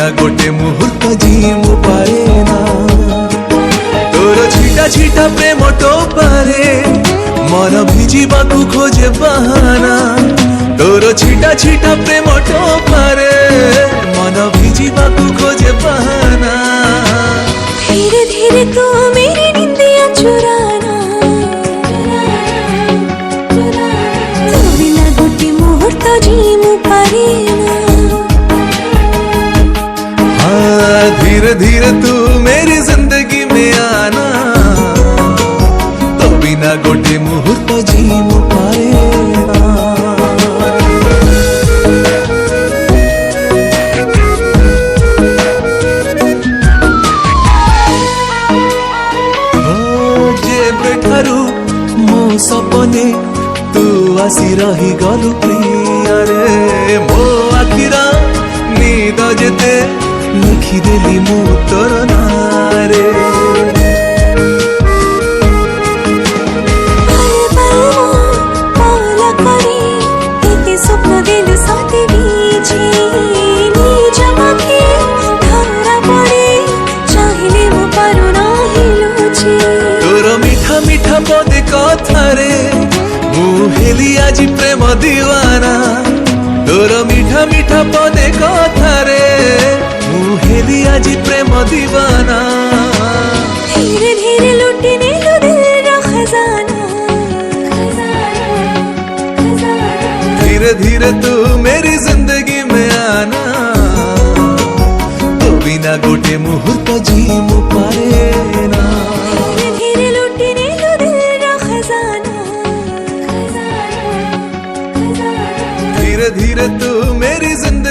बिना गोटे मुहूर्त जीमु पारे ना तोर छिटा छिटा प्रेम टोपारे मन भिजिबाकू खोजे बहाना तोर छिटा छिटा प्रेम टोपारे मन भिजिबाकू खोजे बहाना धीरे धीरे तू मेरी निंदियां चुराना तू बिना गोटे मुहूर्त जीमु पारे ना हाँ धीरे धीरे तू मेरी जिंदगी में आना तो बिना गोटे मुहूर्त जीमु पारे ना मो सपने तू आसी रही गलु प्रिय रे मो आखिर नींद जेते लिखिदेली मु तोर नारे मीठा पदे कथारे मुहेली आज प्रेम दीवाना तोर मीठा मीठा पदे कथारे मुहेली आज प्रेम दीवाना धीरे धीरे लुटने लो दिल रा खजाना धीरे धीरे तू मेरी जिंदगी में आना तो बिना गोटे मुहूर्त जीमु पारे ना धीरे धीरे तू मेरी जिंदगी